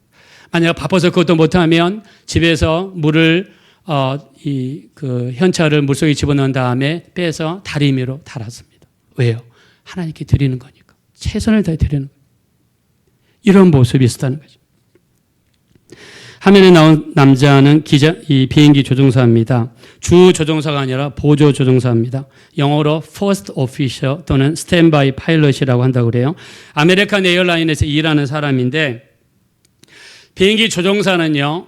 만약 바빠서 그것도 못하면 집에서 물을 현찰을 물속에 집어넣은 다음에 빼서 다리미로 달았습니다. 왜요? 하나님께 드리는 거니까. 최선을 다해 드리는 거예요. 이런 모습이 있었다는 거죠. 화면에 나온 남자는 이 비행기 조종사입니다. 주 조종사가 아니라 보조 조종사입니다. 영어로 First Officer 또는 Standby Pilot이라고 한다고 그래요. 아메리칸 에어라인에서 일하는 사람인데 비행기 조종사는요,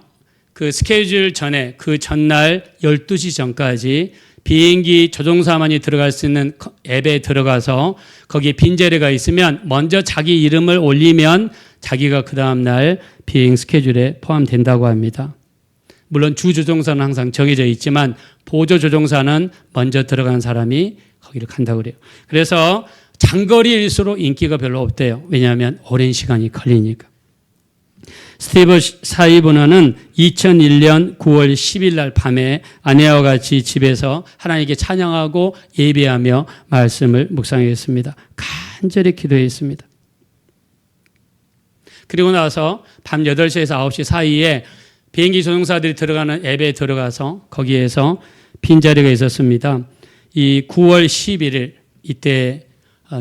그 스케줄 전에 그 전날 12시 전까지 비행기 조종사만이 들어갈 수 있는 앱에 들어가서 거기에 빈 자리가 있으면 먼저 자기 이름을 올리면 자기가 그 다음날 비행 스케줄에 포함된다고 합니다. 물론 주 조종사는 항상 정해져 있지만 보조 조종사는 먼저 들어간 사람이 거기를 간다고 그래요. 그래서 장거리일수록 인기가 별로 없대요. 왜냐하면 오랜 시간이 걸리니까. 스티브 사이버너는 2001년 9월 10일 날 밤에 아내와 같이 집에서 하나님께 찬양하고 예배하며 말씀을 묵상했습니다. 간절히 기도했습니다. 그리고 나서 밤 8시에서 9시 사이에 비행기 조종사들이 들어가는 앱에 들어가서 거기에서 빈자리가 있었습니다. 이 9월 11일 이때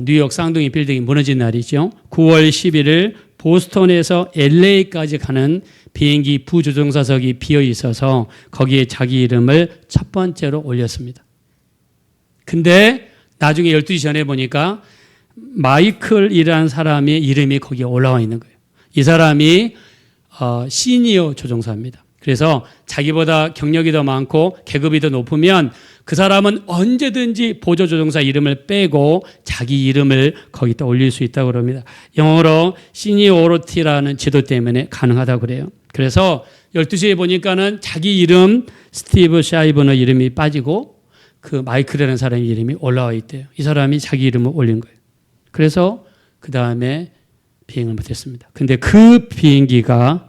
뉴욕 쌍둥이 빌딩이 무너진 날이죠. 9월 11일 보스턴에서 LA까지 가는 비행기 부조종사석이 비어 있어서 거기에 자기 이름을 첫 번째로 올렸습니다. 근데 나중에 12시 전에 보니까 마이클이라는 사람의 이름이 거기에 올라와 있는 거예요. 이 사람이 시니어 조종사입니다. 그래서 자기보다 경력이 더 많고 계급이 더 높으면 그 사람은 언제든지 보조 조종사 이름을 빼고 자기 이름을 거기다 올릴 수 있다고 그럽니다. 영어로 시니어리티라는 제도 때문에 가능하다고 그래요. 그래서 12시에 보니까는 자기 이름 스티브 샤이버너 이름이 빠지고 그 마이클이라는 사람의 이름이 올라와 있대요. 이 사람이 자기 이름을 올린 거예요. 그래서 그 다음에 비행을 못했습니다. 근데 그 비행기가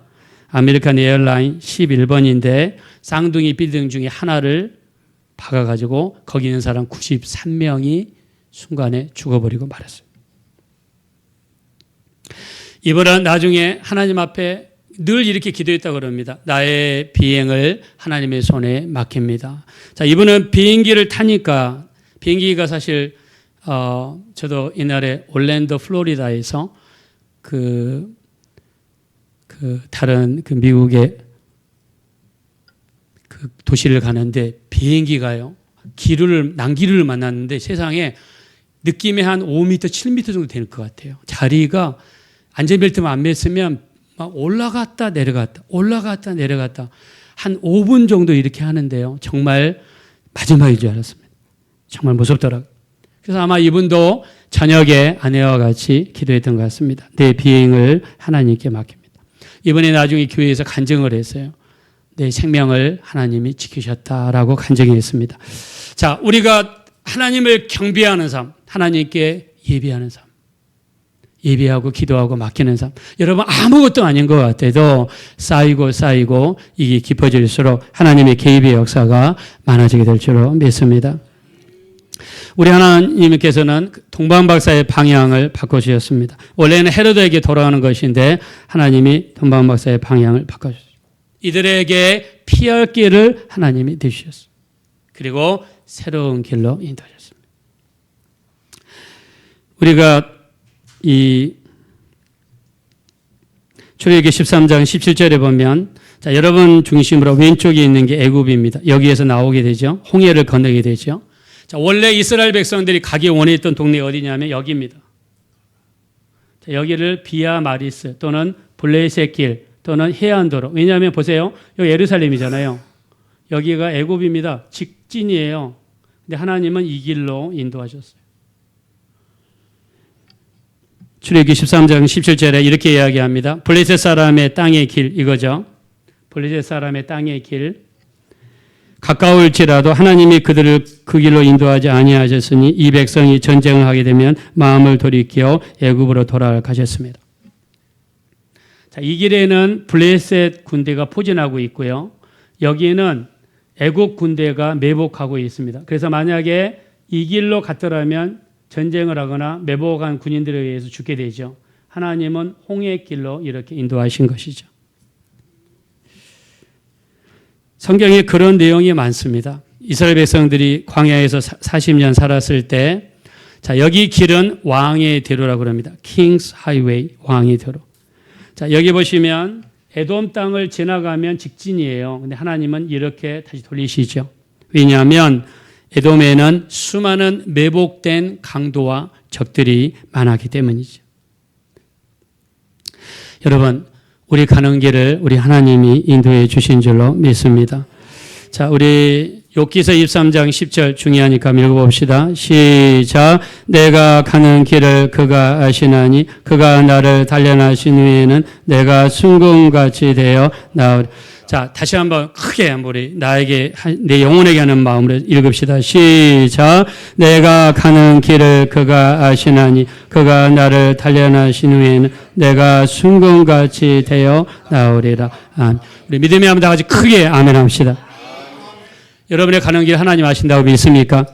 아메리칸 에어라인 11번인데 쌍둥이 빌딩 중에 하나를 박아가지고 거기 있는 사람 93명이 순간에 죽어버리고 말았어요. 이분은 나중에 하나님 앞에 늘 이렇게 기도했다고 그럽니다. 나의 비행을 하나님의 손에 맡깁니다. 자, 이분은 비행기를 타니까 비행기가 사실 저도 옛날에 올랜도 플로리다에서 다른 미국의 그 도시를 가는데 비행기가요, 난기류를 만났는데 세상에 느낌이 한 5m, 7m 정도 될 것 같아요. 자리가 안전벨트만 안 맸으면 막 올라갔다 내려갔다 한 5분 정도 이렇게 하는데요. 정말 마지막인 줄 알았습니다. 정말 무섭더라고요. 그래서 아마 이분도 저녁에 아내와 같이 기도했던 것 같습니다. 내 비행을 하나님께 맡깁니다. 이번에 나중에 교회에서 간증을 했어요. 내 생명을 하나님이 지키셨다라고 간증했습니다. 자, 우리가 하나님을 경배하는 삶, 하나님께 예배하는 삶, 예배하고 기도하고 맡기는 삶. 여러분 아무것도 아닌 것 같아도 쌓이고 이게 깊어질수록 하나님의 개입의 역사가 많아지게 될 줄로 믿습니다. 우리 하나님께서는 동방 박사의 방향을 바꿔주셨습니다. 원래는 헤로드에게 돌아가는 것인데 하나님이 동방 박사의 방향을 바꿔주셨습니다. 이들에게 피할 길을 하나님이 내주셨습니다. 그리고 새로운 길로 인도하셨습니다. 우리가 이 출애굽기 13장 17절에 보면, 자, 여러분 중심으로 왼쪽에 있는 게 애굽입니다. 여기에서 나오게 되죠. 홍해를 건너게 되죠. 자, 원래 이스라엘 백성들이 가기 원했던 동네 어디냐면 여기입니다. 자, 여기를 비아 마리스 또는 블레셋 길 또는 해안도로. 왜냐하면 보세요. 여기 예루살렘이잖아요. 여기가 애굽입니다. 직진이에요. 근데 하나님은 이 길로 인도하셨어요. 출애굽기 13장 17절에 이렇게 이야기합니다. 블레셋 사람의 땅의 길 이거죠. 블레셋 사람의 땅의 길. 가까울지라도 하나님이 그들을 그 길로 인도하지 아니하셨으니 이 백성이 전쟁을 하게 되면 마음을 돌이켜 애굽으로 돌아가셨습니다. 자, 이 길에는 블레셋 군대가 포진하고 있고요. 여기에는 애국 군대가 매복하고 있습니다. 그래서 만약에 이 길로 갔더라면 전쟁을 하거나 매복한 군인들에 의해서 죽게 되죠. 하나님은 홍해 길로 이렇게 인도하신 것이죠. 성경에 그런 내용이 많습니다. 이스라엘 백성들이 광야에서 40년 살았을 때, 자, 여기 길은 왕의 대로라고 합니다. King's Highway, 왕의 대로. 자, 여기 보시면 에돔 땅을 지나가면 직진이에요. 근데 하나님은 이렇게 다시 돌리시죠. 왜냐하면 에돔에는 수많은 매복된 강도와 적들이 많았기 때문이죠. 여러분, 우리 가는 길을 우리 하나님이 인도해 주신 줄로 믿습니다. 자, 우리 욥기서 23장 10절 중요하니까 읽어봅시다. 시작. 내가 가는 길을 그가 아시나니 그가 나를 단련하신 후에는 내가 순금같이 되어 나으리. 자, 다시 한번 크게 우리 나에게 내 영혼에게 하는 마음으로 읽읍시다. 시작. 내가 가는 길을 그가 아시나니 그가 나를 단련하신 후에는 내가 순금같이 되어 나오리라. 우리 믿음의 한번 다 같이 크게 아멘 합시다. 여러분의 가는 길 하나님 아신다고 믿습니까?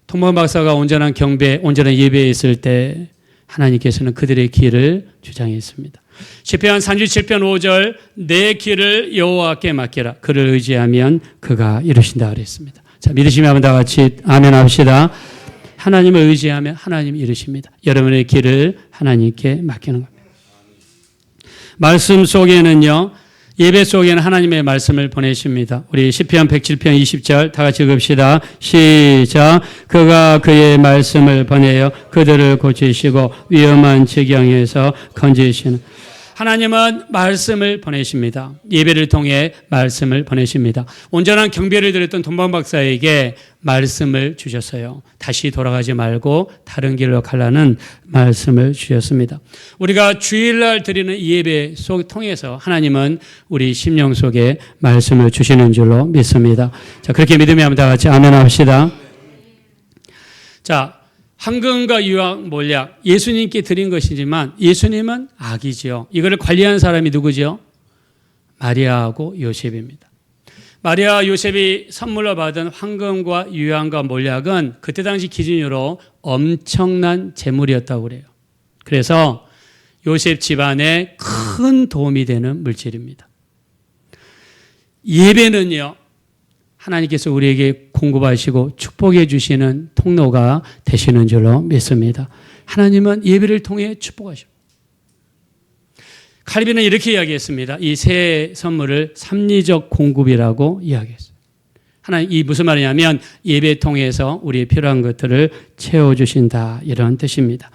통범 박사가 온전한 경배, 온전한 예배에 있을 때 하나님께서는 그들의 길을 주장했습니다. 시편 37편 5절 내 길을 여호와께 맡기라. 그를 의지하면 그가 이루신다 그랬습니다. 자, 믿으시면 한번 다 같이 아멘 합시다. 하나님을 의지하면 하나님이 이루십니다. 여러분의 길을 하나님께 맡기는 겁니다. 말씀 속에는요, 예배 속에는 하나님의 말씀을 보내십니다. 우리 시편 107편 20절 다 같이 읽읍시다. 시작. 그가 그의 말씀을 보내어 그들을 고치시고 위험한 지경에서 건지시는. 하나님은 말씀을 보내십니다. 예배를 통해 말씀을 보내십니다. 온전한 경배를 드렸던 돈방 박사에게 말씀을 주셨어요. 다시 돌아가지 말고 다른 길로 가라는 말씀을 주셨습니다. 우리가 주일날 드리는 예배 속 통해서 하나님은 우리 심령 속에 말씀을 주시는 줄로 믿습니다. 자, 그렇게 믿으면 다 같이 아멘 합시다. 자, 황금과 유황 몰약 예수님께 드린 것이지만 예수님은 아기지요. 이거를 관리한 사람이 누구죠? 마리아하고 요셉입니다. 마리아 요셉이 선물로 받은 황금과 유황과 몰약은 그때 당시 기준으로 엄청난 재물이었다고 그래요. 그래서 요셉 집안에 큰 도움이 되는 물질입니다. 예배는요, 하나님께서 우리에게 공급하시고 축복해 주시는 통로가 되시는 줄로 믿습니다. 하나님은 예배를 통해 축복하십니다. 칼빈은 이렇게 이야기했습니다. 이 새 선물을 삼리적 공급이라고 이야기했어요. 하나님, 이 무슨 말이냐면 예배 통해서 우리의 필요한 것들을 채워주신다, 이런 뜻입니다.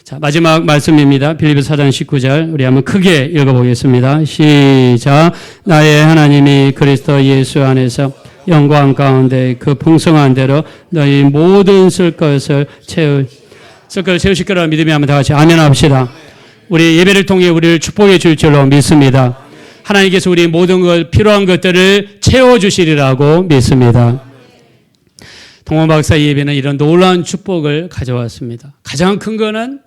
자, 마지막 말씀입니다. 빌립보서 4장 19절 우리 한번 크게 읽어보겠습니다. 시작. 나의 하나님이 그리스도 예수 안에서 영광 가운데 그 풍성한 대로 너희 모든 쓸 것을 채우실 거라 믿으면 한번 다 같이 아멘 합시다. 우리 예배를 통해 우리를 축복해 줄 줄로 믿습니다. 하나님께서 우리 모든 것 필요한 것들을 채워주시리라고 믿습니다. 동원 박사 예배는 이런 놀라운 축복을 가져왔습니다. 가장 큰 거는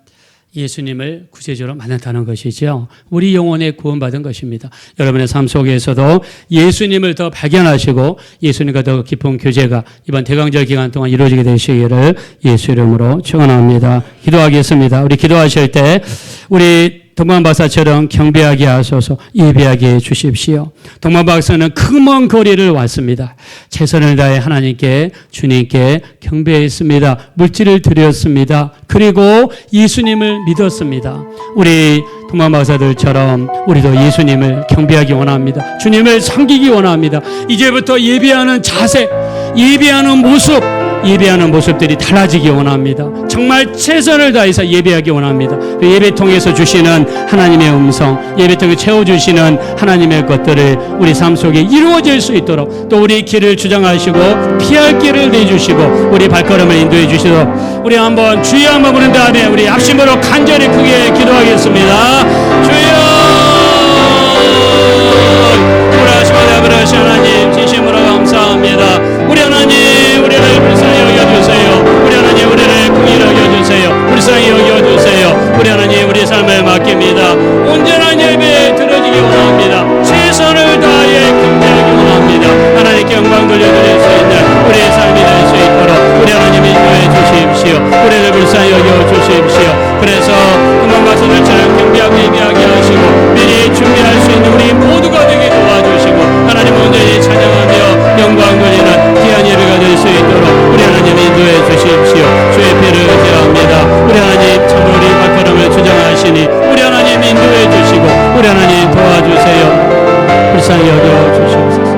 예수님을 구세주로 만났다는 것이죠. 우리 영혼에 구원받은 것입니다. 여러분의 삶 속에서도 예수님을 더 발견하시고 예수님과 더 깊은 교제가 이번 대강절 기간 동안 이루어지게 되시기를 예수 이름으로 축원합니다. 기도하겠습니다. 우리 기도하실 때 우리 동만 박사처럼 경배하게 하소서, 예배하게 해 주십시오. 동만 박사는 그 먼 거리를 왔습니다. 최선을 다해 하나님께, 주님께 경배했습니다. 물질을 드렸습니다. 그리고 예수님을 믿었습니다. 우리 동만 박사들처럼 우리도 예수님을 경배하기 원합니다. 주님을 섬기기 원합니다. 이제부터 예배하는 자세, 예배하는 모습, 예배하는 모습들이 달라지기 원합니다. 정말 최선을 다해서 예배하기 원합니다. 그 예배 통해서 주시는 하나님의 음성, 예배 통해 채워주시는 하나님의 것들을 우리 삶 속에 이루어질 수 있도록, 또 우리 길을 주장하시고 피할 길을 내주시고 우리 발걸음을 인도해 주시도록, 우리 한번 주여 한번 부른 다음에 우리 합심으로 간절히 크게 기도하겠습니다. 주여, 우리 하나님 진심으로 감사합니다. 우리 하나님, 우리를 불쌍히 여겨주세요. 우리 하나님, 우리를 긍휼히 여겨주세요. 불쌍히 여겨주세요. 우리 하나님, 우리 삶을 맡깁니다. 온전한 예배에 드려지기 원합니다. 최선을 다해 경배하기 원합니다. 하나님께 영광 돌려드릴 수 있는 우리의 삶이 될 수 있도록 우리 하나님 인도해 주십시오. 우리를 불쌍히 여겨주십시오. 그래서 그만 말씀들처럼 경배하고 예배하게 하시고 미리 준비할 수 있는 우리 모두가 되게 도와주시고, 하나님 온전히 찬양하며 영광 돌리는 귀한 예배가 될 수 있도록 우리 하나님 인도해 주십시오. 주의 피를 의지합니다. 우리 하나님 참으로 우리 발걸음을 주장하시니 우리 하나님 인도해 주시고 우리 하나님 도와주세요. 불쌍히 여겨 주시옵소서.